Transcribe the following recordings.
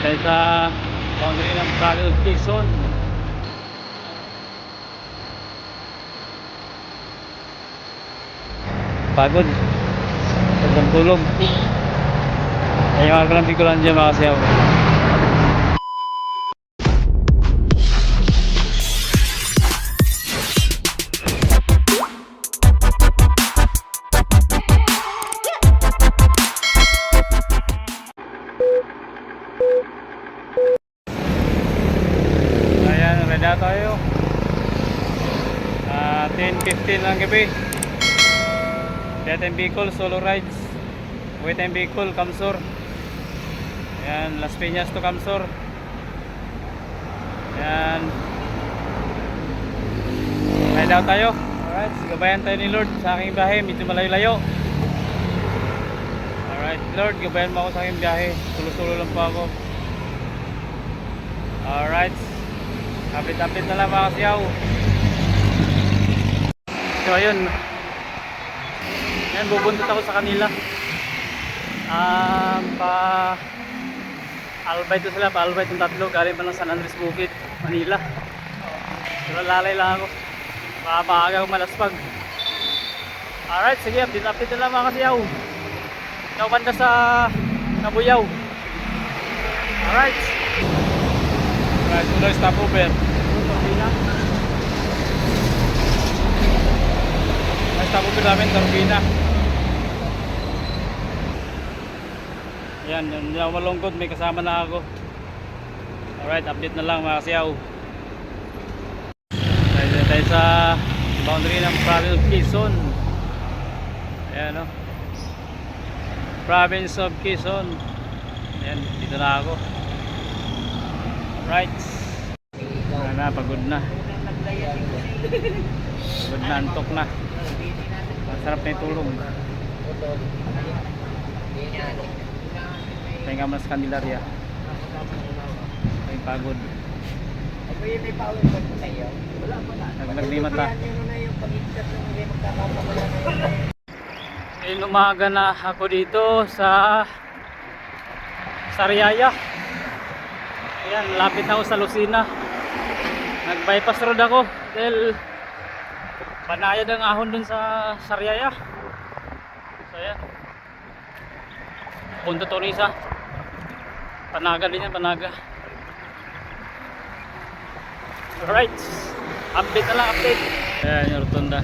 tayo sa boundary ng Province of Quezon. Pagod. Pagod tulog. Ay yung mga Bicol dyan mga kasayaw. Ayan, ready na tayo. 10:15 ng gabi. Daytime Bicol, solo rides. Waytime Bicol, Kamsur. Ayan, Las Piñas to Kamsur. Ayan. Ride out tayo. Alright, gabayan tayo ni Lord sa aking biyahe. Medyo malayo-layo. Alright, Lord, gabayan mo ako sa aking biyahe. Sulo-sulo lang po ako. Alright. Update na lang mga kasiyaw. So ayun. Yan, bubuntot ako sa kanila. Pa-albay to sila, pa-albay itong tatlo. Galing pa ng San Andres Bukid, Manila. So lalay lang ako. Maaga akong malaspag. Alright, sige, update na lang mga kasiyaw. Ikaw banda sa Nabuyaw. Alright. Alright, tuloy stop over. Stop over namin, Turbina. Yan, hindi ako malungkot, may kasama na ako. Alright, update na lang mga kasiyaw. Tayo sa boundary ng Province of Quezon. Ayan o, Province of Quezon. Ayan, dito na ako. Alright. Ayan na, pagod na. Pagod na, antok na. Masarap na yung tulog. Pahinga mo na sa Candelaria. Ay pagod. Naglaglimat ha. Umaga na ako dito sa Sariaya. Ayan, lapit na ako sa Lucena. Nag-bypass road ako dahil panayad ang ahon dun sa Sariaya. So ayan, Punta Torisa. Panaga din yan, Panaga. Alright, update na lang, update. Ayan yung rotunda.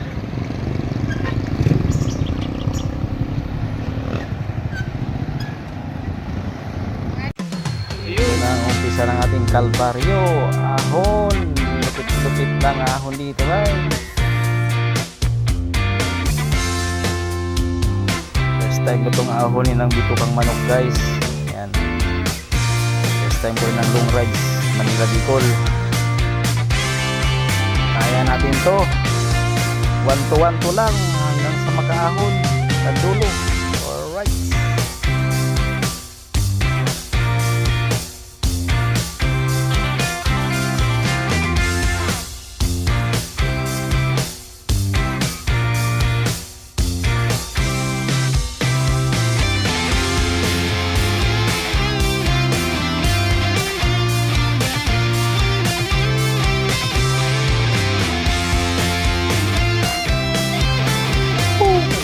Yun ang umpisa ng ating kalbaryo. Ahon, lupit-lupit lang ahon dito guys. First time ko itong ahonin ng bitukang manok guys. Ayan. First time ko rin ng long rides Manila Bicol. Kaya natin to. 1 to 1 to lang hanggang sa makaahon sa dulo. Alright.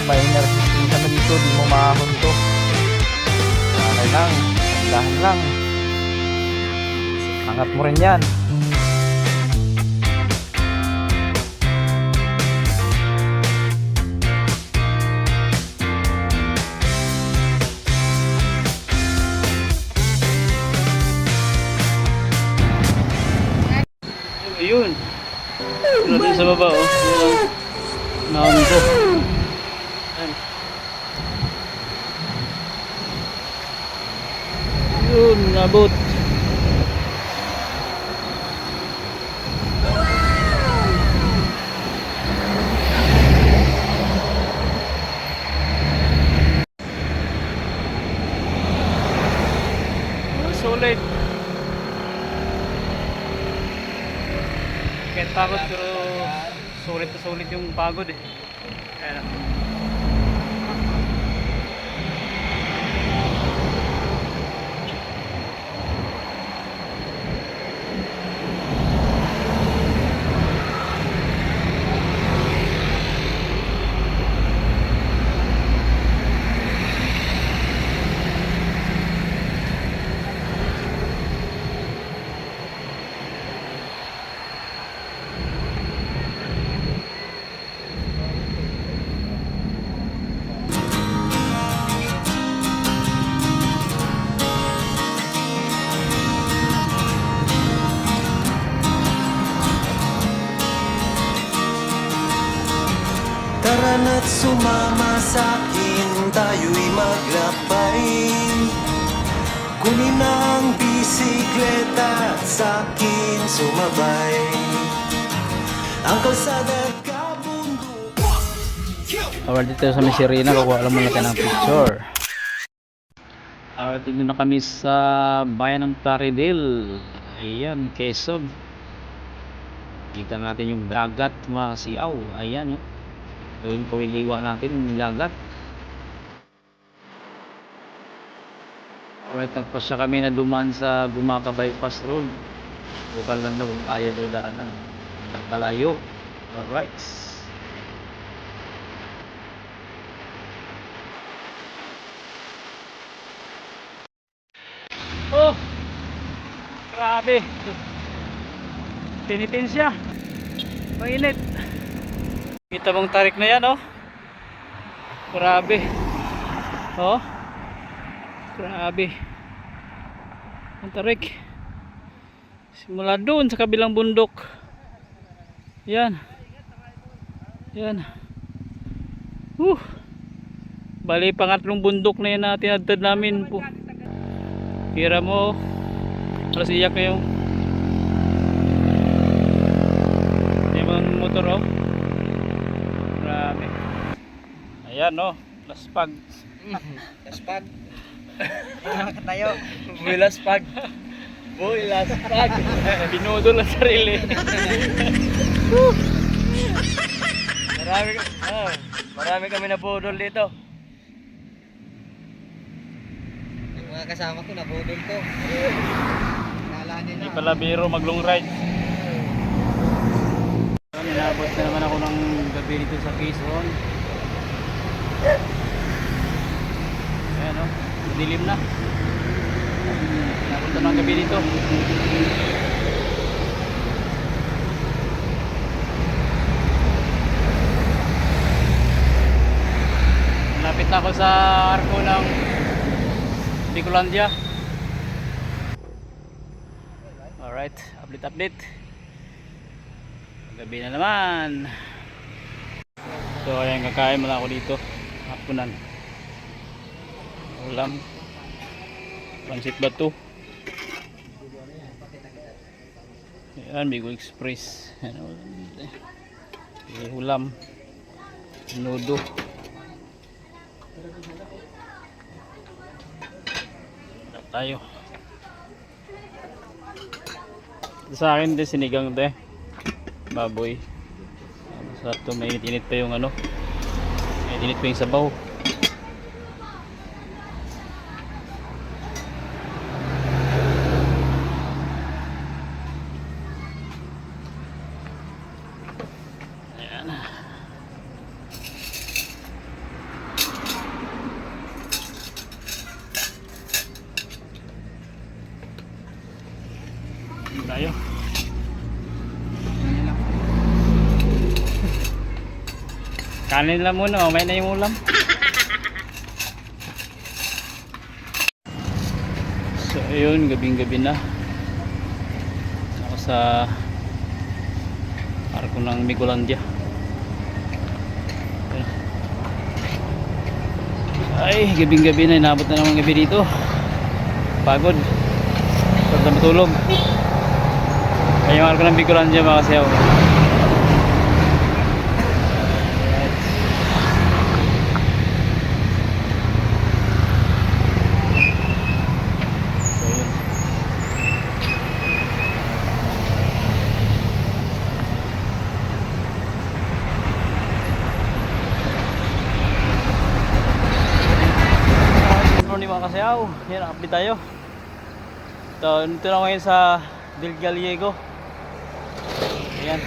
Minor system kami dito, di mo maahon to. Alay lang, dahan lang. Angat mo rin yan. Ayun. Ito natin sa baba oh. Naon ko. Yun, nabot. Solid. Kahit pagod pero sulit na sulit yung pagod eh. Ayan. Halina't sumama sa'kin, tayo'y maglakbay. Kunin ang bisikleta at sa'kin sumabay. Ang kalsada kabundok. Alright, dito sa Miserina, kukuha lang muna tayo ng picture. Alright, dito na kami sa bayan ng Plaridel. Ayan, Quezon. Kita natin yung dagat, mga siaw. Ayan, yung pumiliwa natin yung dagat. Alright, tapos siya kami na dumaan sa Gumaca Bypass Road. Bukal lang daw, ayaw daw daanan. Nagpalayo. Alright. Oh! Grabe! Tinitin siya. Mainit. Kita mong tarik na yan, oh. Grabe. Oh. Grabe. Ang tarik. Simula doon sa kabilang bundok. Yan. Yan. Bali, pangatlong bundok na yan na tinadtad namin po. Kira mo. Alas iyak na yung motor, oh. Grabe. Ayan, oh. Laspag. Laspag. Nakatayo. Boy laspag. Boy laspag. Binudol ang sarili. Marami kami na budol dito. Yung mga kasama ko na budol ko. Kala nila. Hindi pala biro mag long ride. Nilabot na naman ako ng gabi dito sa Quezon. Ayan, oh. Dilim na. Nilabot na ng gabi dito. Malapit na ako sa arko ng Bicolandia. Alright, update. Gabi na naman. So ayan, kakain muna ako dito. Hapunan. Ulam. Pansit bato. Ayan, Bigo Express. Ayan, ulam. Nudo. Tayo. Sa akin din sinigang de baboy. Sarap to, may init pa yung ano. May init pa yung sabaw. Ayan. Tayo. Kanin lang muna, mamaya na yung ulam. So ayun, gabing-gabi na. Ako sa arko ng Bicolandia. Ay, gabing-gabi na, inabot na naman gabi dito. Pagod. Pagod na matulog. Ay, yung arko ng Bicolandia, mga kasayaw. Mga kasayaw, yan, update tayo. Ito na ngayon sa Del Gallego. Ayan.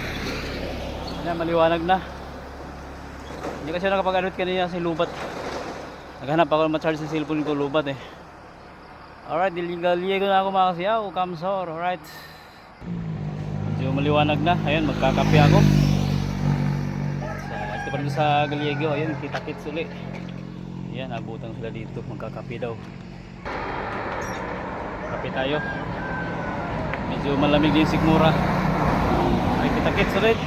Ayan, maliwanag na. Hindi kasi nakapag-adot kanina sa lubat. Naghanap ako ng ma-charge sa cellphone ko, lubat eh. Alright, Del Gallego na ako mga kasayaw. Kamsor, alright. Medyo maliwanag na. Ayan, magkakape ako. Ito pa rin sa Gallego. Ayan, kita-kits ulit. Yan, abutan sila dito, magkakape daw. Kape tayo. Medyo malamig din sigmura. Ay, kita-kits ulit.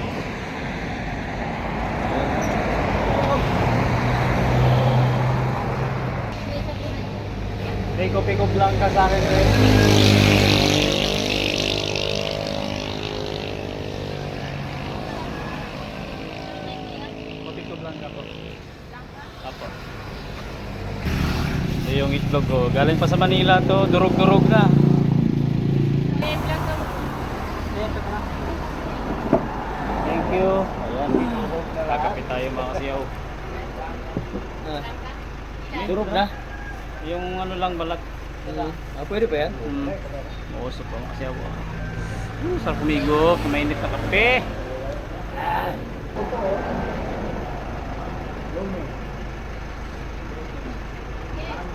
Pico Blanca sa akin rin. Pico Blanca po. Apo. Ito yung itlog ko. Galing pa sa Manila to. Durog-durog na. Thank you. Ayan. Kakapit tayo mga siyaw. Durog na. Yung ano lang balat. Pwede ba yan? Mausap po mga siyaw. Sarap kumigo. Mainit na kape.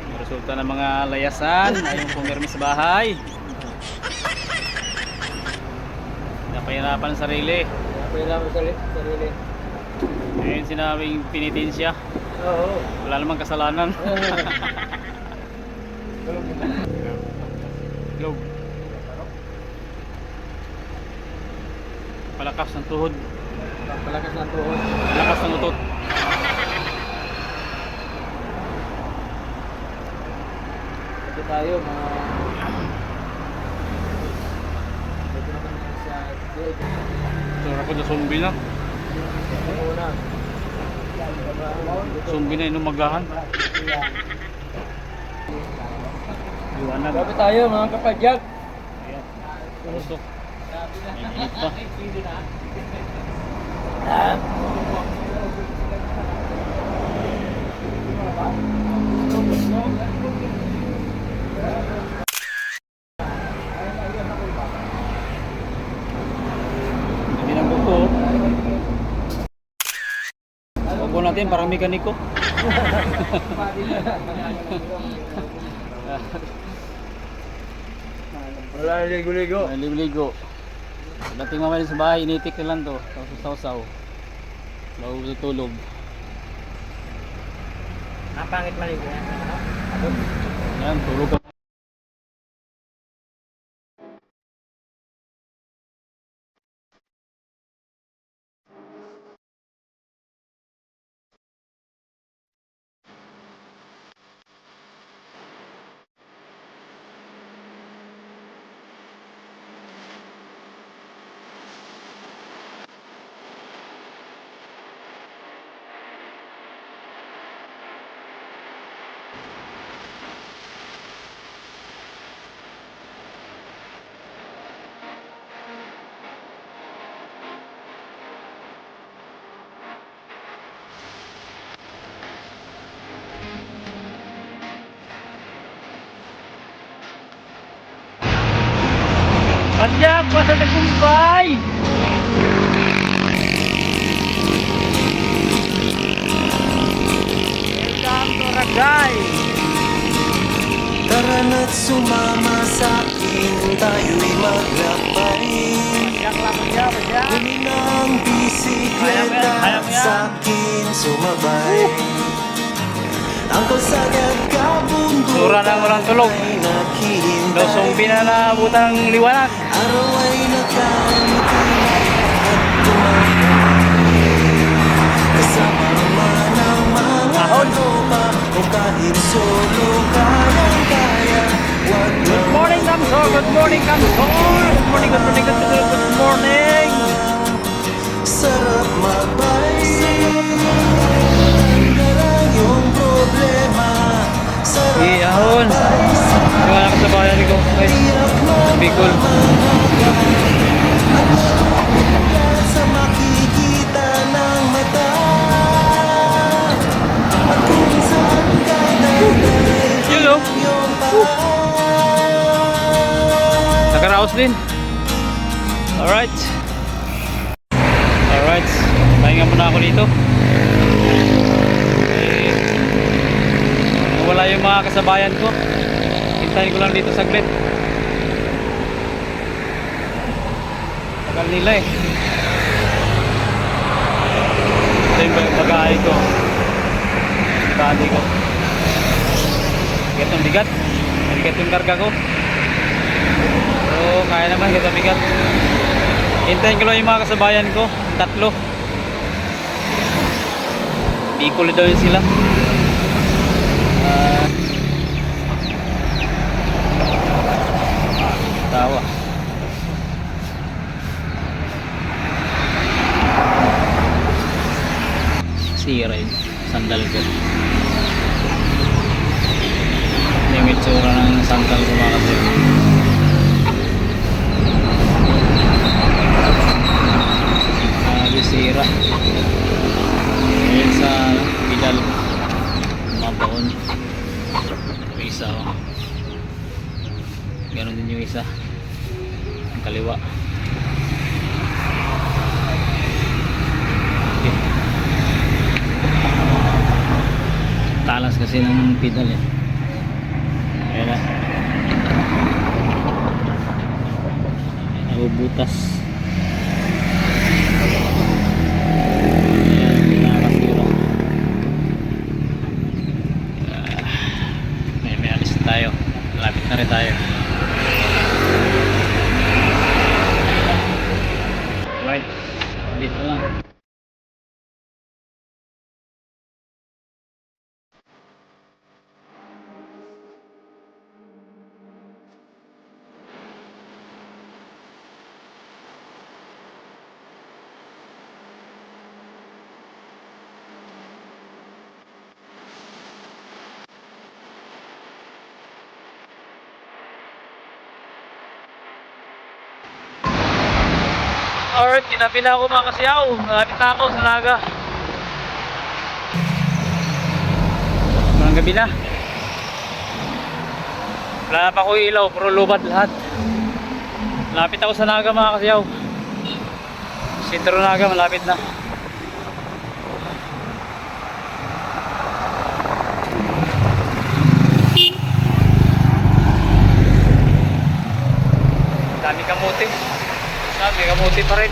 Yung resulta ng mga layasan. Ayaw pumirmi sa bahay. Napahirapan ang sarili. Napahirapan sa sarili. Ayun sinabing pinitin siya. Oo. Wala namang kasalanan. Go. Palakas ng tuhod. Palakas ng tuhod. Palakas ng utot. Ito tayo mga... Ito naman sa... Sura ko na zombie na. Una. Zombie na inumagahan. Liwanag. Gabi tayo mga kapadyak. Usok. May init pa. Hindi ng buko. Buko natin parang mekaniko. Wala ligo-ligo. May ligo-ligo. Dating mamaya sa bahay, initik na lang to. Tapos sausaw. Bago tulog. Napangit maligo yan. Yan, tulog ka. Padyak, basta nagkumbay! Welcome to Ragay! Tara na't sumama sa akin, tayo'y maglakbay. Padyak lang, padyak! Dali na ang bisikleta Kaya mo yan. sa akin sumabay. Ang kalsada't kabundukan Sura na walang tulog. ay naghihintay. Daw zombie na naabutan ng liwanag. Araw ay nakangiti at tumakay. Kasama man ang mga Ahon. tropa o kahit solo kayang-kaya. Wag Good morning, Kamsol! Good morning, Kamsol! Good morning, good morning, good morning, good morning! sarap magbaysin. Ang iyong problema. Sarap Iyahon! Yung anak sa bayan ko. Ay, Bicol. sa makikita ng mata. At kung saan ka dadalhin Yun o! iyong paa. Nakaraos din. Alright. Alright. Pahinga muna ako dito. Wala yung mga kasabayan ko. Hintayin ko lang dito saglit. Tagal nila eh. Ito yung bagahe ko. Bali ko. Bigat ng bigat. Bigat yung karga ko. So kaya naman bigat ng bigat. Hintayin ko lang yung mga kasabayan ko. Tatlo. Bicol daw yun sila. tawa. Sira yung sandal ko. Hindi yung itsura ng sandal ko mga kasi. Sira. Ayan sa pedal. Mabaon. Yung isa oh. Ganon din yung isa. Ang kaliwa. Okay. Talas kasi ng pedal eh. Ayan na. Nabubutas. May alis tayo. Malapit na rin tayo. Right. Dito lang. Alright, tinabi na ako mga kasiyaw. Malapit na ako sa Naga. Mga gabi na. Wala pa ko ilaw, puro lubat lahat. Malapit ako sa Naga mga kasiyaw. Sentro Naga, malapit na. Dami kamuti. May kamuti pa rin.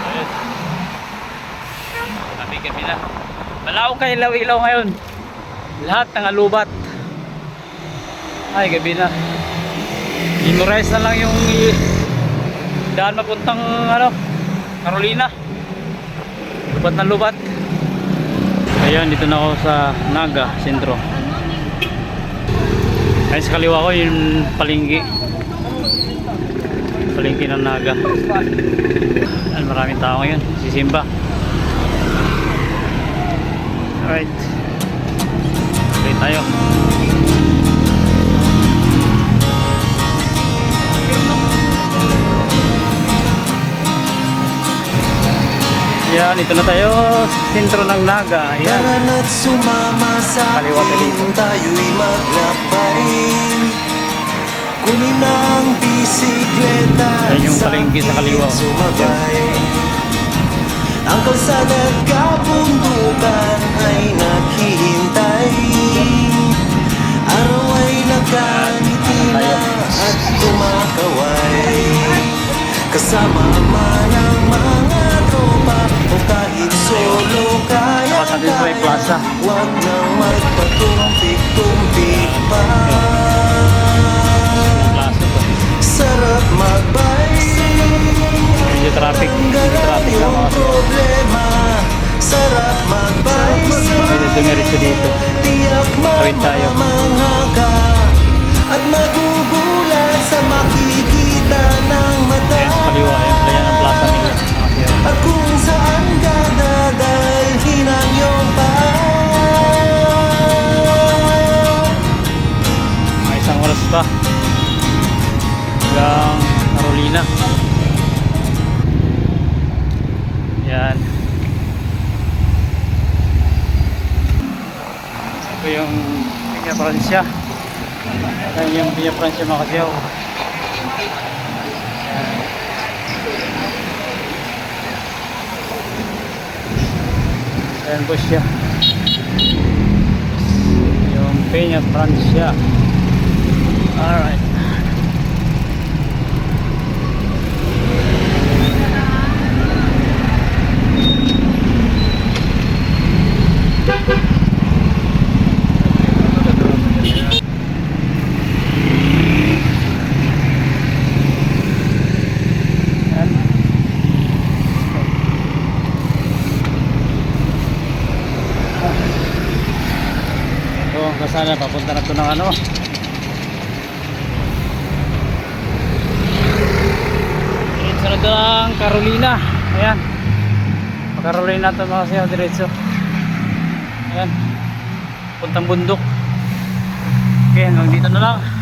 Ayun. Kami na. Malawak ka ilaw-ilaw ngayon. Lahat ng alubat. Ay, gabi na. Memorize na lang yung daan mapuntang ano, Carolina. Lubat na lubat. Ayan, dito na ako sa Naga, sentro. Ayun sa kaliwa ko yung palengke. Palengke ng Naga. Ayan, maraming tao ngayon. Sisimba. Alright. Okay tayo. Yan, ito na tayo. Sentro ng Naga. Ayan. Tara na't sumama sa Kaliwa ka akin, dito. tayo'y maglakbay. Kunin ang bisikleta Yan yung palengke sa kaliwa. sumabay. Ang kalsada't kabundukan ay naghihintay. Araw ay nagkangiti na at kumakaway. Kasama man ang mga tropa o kahit solo kaya Saka dito may plaza. huwag nang magpatumpik-tumpik pa. Plaza to. Sarap mag-bike. Medyo traffic. Medyo traffic na mga kasi. Problema. Sarap mag-bike. Medyo dumiretso dito. Tiyak Tawid tayo. mamamangha ka at magugulat sa makikita ng mata. Ayan sa kaliwa. Ayan ang plaza nila. Mga kasi. At kung saan ka dadalhin ang iyong paa. May isang oras pa. Hanggang Carolina. Yan. Ito yung Villa Francia. Ayan yung Villa Francia mga kasiyaw. Ayan po siya. Yung Peña Francia. Alright. Ito, kasana papunta na ito ng ano, Carolina. Ayan. Carolina ito mga siya, diretso. Ayan. Puntang bundok. Okay, hanggang dito na lang.